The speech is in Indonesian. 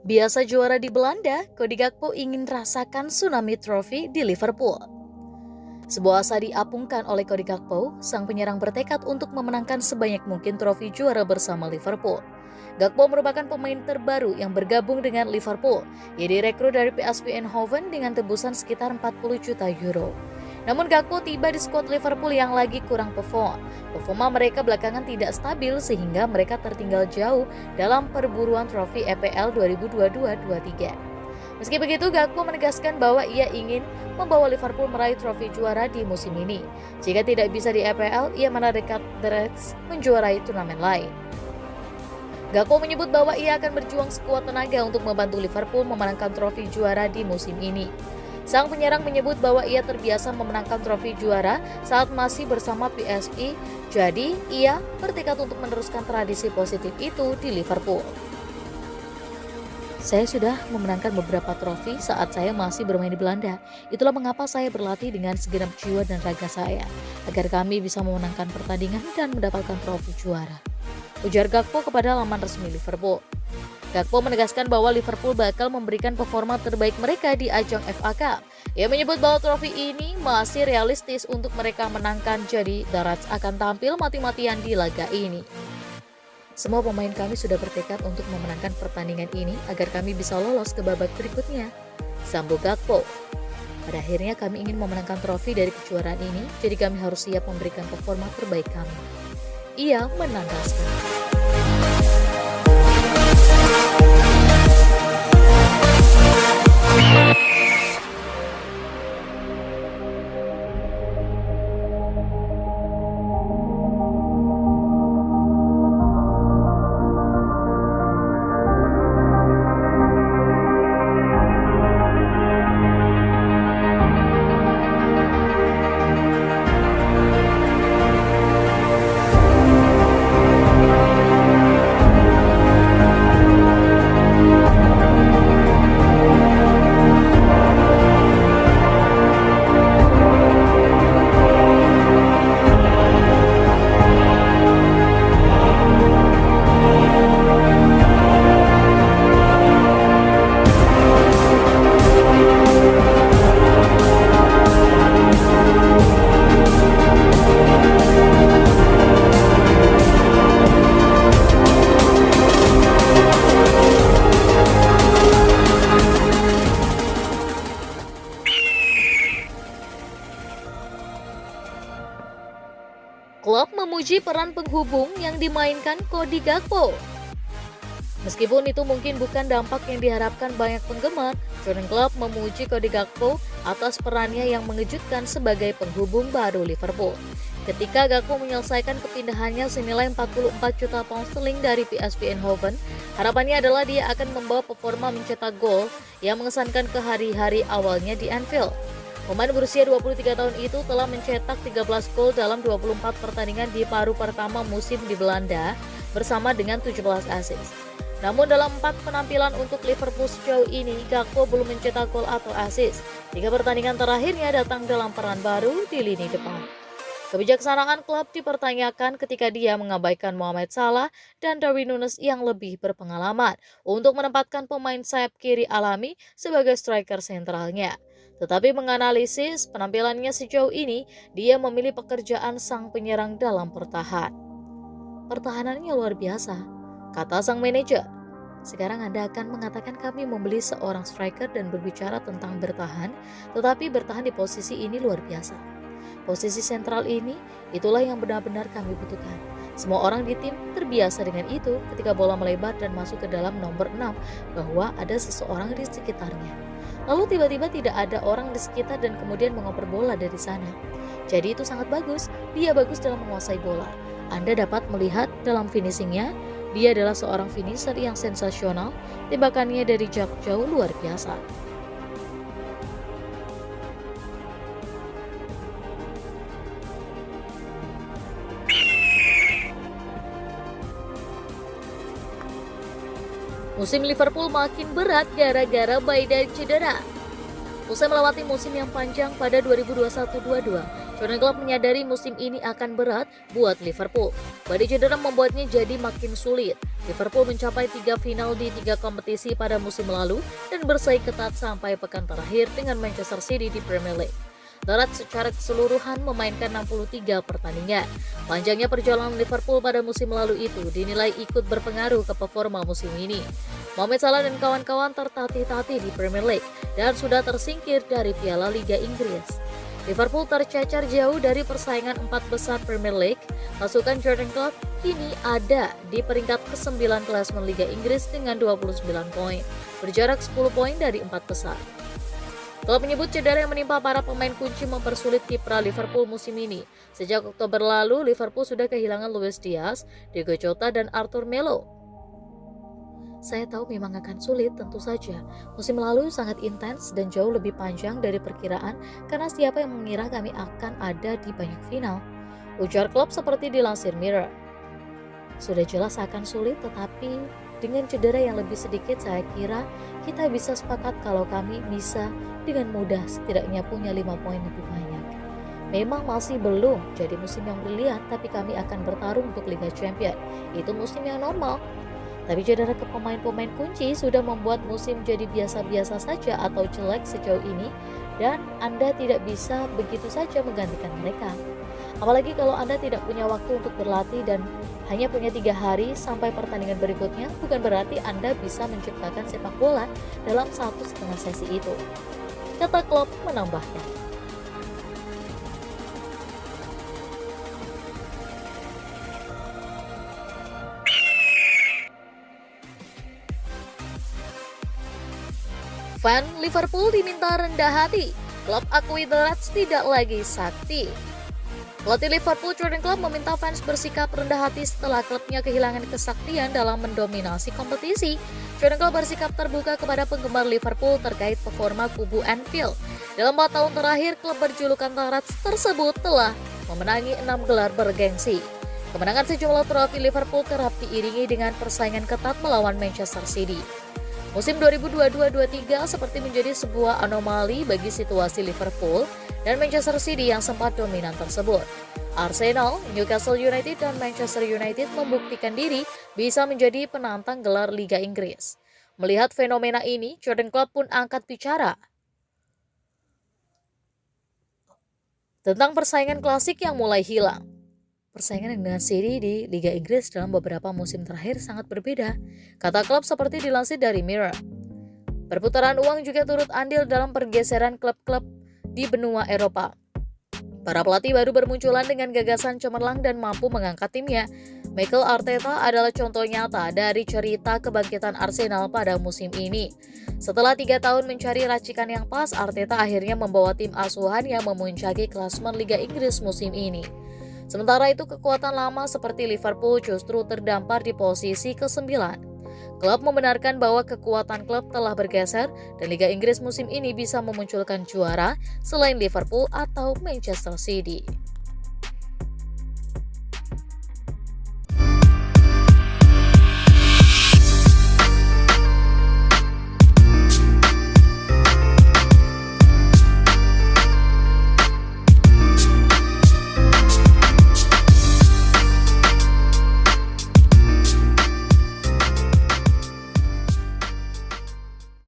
Biasa juara di Belanda, Cody Gakpo ingin rasakan tsunami trophy di Liverpool. Sebuah asa diapungkan oleh Cody Gakpo, sang penyerang bertekad untuk memenangkan sebanyak mungkin trofi juara bersama Liverpool. Gakpo merupakan pemain terbaru yang bergabung dengan Liverpool. Ia direkrut dari PSV Eindhoven dengan tebusan sekitar 40 juta euro. Namun Gakpo tiba di skuad Liverpool yang lagi kurang perform. Performa mereka belakangan tidak stabil sehingga mereka tertinggal jauh dalam perburuan trofi EPL 2022-23. Meski begitu, Gakpo menegaskan bahwa ia ingin membawa Liverpool meraih trofi juara di musim ini. Jika tidak bisa di EPL, ia menekat The Reds menjuarai turnamen lain. Gakpo menyebut bahwa ia akan berjuang sekuat tenaga untuk membantu Liverpool memenangkan trofi juara di musim ini. Sang penyerang menyebut bahwa ia terbiasa memenangkan trofi juara saat masih bersama PSV, jadi ia bertekad untuk meneruskan tradisi positif itu di Liverpool. Saya sudah memenangkan beberapa trofi saat saya masih bermain di Belanda. Itulah mengapa saya berlatih dengan segenap jiwa dan raga saya, agar kami bisa memenangkan pertandingan dan mendapatkan trofi juara, ujar Gakpo kepada laman resmi Liverpool. Gakpo menegaskan bahwa Liverpool bakal memberikan performa terbaik mereka di ajang FA Cup. Ia menyebut bahwa trofi ini masih realistis untuk mereka menangkan, jadi The Reds akan tampil mati-matian di laga ini. Semua pemain kami sudah bertekad untuk memenangkan pertandingan ini agar kami bisa lolos ke babak berikutnya, sambung Gakpo. Pada akhirnya kami ingin memenangkan trofi dari kejuaraan ini, jadi kami harus siap memberikan performa terbaik kami. Ia menandaskan. Klub memuji peran penghubung yang dimainkan Cody Gakpo. Meskipun itu mungkin bukan dampak yang diharapkan banyak penggemar, Jurgen Klopp memuji Cody Gakpo atas perannya yang mengejutkan sebagai penghubung baru Liverpool. Ketika Gakpo menyelesaikan kepindahannya senilai 44 juta pound sterling dari PSV Eindhoven, harapannya adalah dia akan membawa performa mencetak gol yang mengesankan ke hari-hari awalnya di Anfield. Pemain berusia 23 tahun itu telah mencetak 13 gol dalam 24 pertandingan di paruh pertama musim di Belanda bersama dengan 17 assist. Namun dalam 4 penampilan untuk Liverpool sejauh ini, Gakpo belum mencetak gol atau assist. 3 pertandingan terakhirnya datang dalam peran baru di lini depan. Kebijaksanaan klub dipertanyakan ketika dia mengabaikan Mohamed Salah dan Darwin Núñez yang lebih berpengalaman untuk menempatkan pemain sayap kiri alami sebagai striker sentralnya. Tetapi menganalisis penampilannya sejauh ini, dia memilih pekerjaan sang penyerang dalam pertahanannya luar biasa, kata sang manajer. Sekarang Anda akan mengatakan kami membeli seorang striker dan berbicara tentang bertahan, tetapi bertahan di posisi ini luar biasa. Posisi sentral ini, itulah yang benar-benar kami butuhkan. Semua orang di tim terbiasa dengan itu ketika bola melebar dan masuk ke dalam nomor 6, bahwa ada seseorang di sekitarnya. Lalu tiba-tiba tidak ada orang di sekitar dan kemudian mengoper bola dari sana. Jadi itu sangat bagus, dia bagus dalam menguasai bola. Anda dapat melihat dalam finishingnya, dia adalah seorang finisher yang sensasional, tembakannya dari jarak jauh luar biasa. Musim Liverpool makin berat gara-gara Bailly cedera. Usai melewati musim yang panjang pada 2021-22, Jurgen Klopp menyadari musim ini akan berat buat Liverpool. Badai cedera membuatnya jadi makin sulit. Liverpool mencapai 3 final di 3 kompetisi pada musim lalu dan bersaing ketat sampai pekan terakhir dengan Manchester City di Premier League. Darat secara keseluruhan memainkan 63 pertandingan. Panjangnya perjalanan Liverpool pada musim lalu itu dinilai ikut berpengaruh ke performa musim ini. Mohamed Salah dan kawan-kawan tertatih-tatih di Premier League dan sudah tersingkir dari Piala Liga Inggris. Liverpool tercecer jauh dari persaingan 4 besar Premier League. Pasukan Jurgen Klopp kini ada di peringkat ke-9 klasemen Liga Inggris dengan 29 poin, berjarak 10 poin dari 4 besar. Klopp menyebut cedera yang menimpa para pemain kunci mempersulit kiprah Liverpool musim ini. Sejak Oktober lalu, Liverpool sudah kehilangan Luis Diaz, Diego Jota, dan Arthur Melo. Saya tahu memang akan sulit, tentu saja. Musim lalu sangat intens dan jauh lebih panjang dari perkiraan karena siapa yang mengira kami akan ada di banyak final. Ujar Klopp seperti dilansir Mirror. Sudah jelas akan sulit, tetapi dengan cedera yang lebih sedikit saya kira kita bisa sepakat kalau kami bisa dengan mudah setidaknya punya 5 poin lebih banyak. Memang masih belum jadi musim yang brilian, tapi kami akan bertarung untuk Liga Champions. Itu musim yang normal. Tapi cedera ke pemain-pemain kunci sudah membuat musim jadi biasa-biasa saja atau jelek sejauh ini dan Anda tidak bisa begitu saja menggantikan mereka. Apalagi kalau Anda tidak punya waktu untuk berlatih dan hanya punya 3 hari sampai pertandingan berikutnya, bukan berarti Anda bisa menciptakan sepak bola dalam 1,5 sesi itu. Kata Klopp menambahkan. Fan Liverpool diminta rendah hati. Klopp akui The Reds tidak lagi sakti. Pelatih Liverpool Jurgen Klopp meminta fans bersikap rendah hati setelah klubnya kehilangan kesaktian dalam mendominasi kompetisi. Jurgen Klopp bersikap terbuka kepada penggemar Liverpool terkait performa kubu Anfield. Dalam 4 tahun terakhir, klub berjulukan The Reds tersebut telah memenangi 6 gelar bergengsi. Kemenangan sejumlah trofi Liverpool kerap diiringi dengan persaingan ketat melawan Manchester City. Musim 2022-23 seperti menjadi sebuah anomali bagi situasi Liverpool dan Manchester City yang sempat dominan tersebut. Arsenal, Newcastle United, dan Manchester United membuktikan diri bisa menjadi penantang gelar Liga Inggris. Melihat fenomena ini, Jurgen Klopp pun angkat bicara tentang persaingan klasik yang mulai hilang. Persaingan dengan City di Liga Inggris dalam beberapa musim terakhir sangat berbeda, kata Klopp seperti dilansir dari Mirror. Perputaran uang juga turut andil dalam pergeseran klub-klub di benua Eropa. Para pelatih baru bermunculan dengan gagasan cemerlang dan mampu mengangkat timnya. Mikel Arteta adalah contoh nyata dari cerita kebangkitan Arsenal pada musim ini. Setelah 3 tahun mencari racikan yang pas, Arteta akhirnya membawa tim asuhan yang memuncaki klasemen Liga Inggris musim ini. Sementara itu, kekuatan lama seperti Liverpool justru terdampar di posisi ke-9. Klopp membenarkan bahwa kekuatan klub telah bergeser dan Liga Inggris musim ini bisa memunculkan juara selain Liverpool atau Manchester City.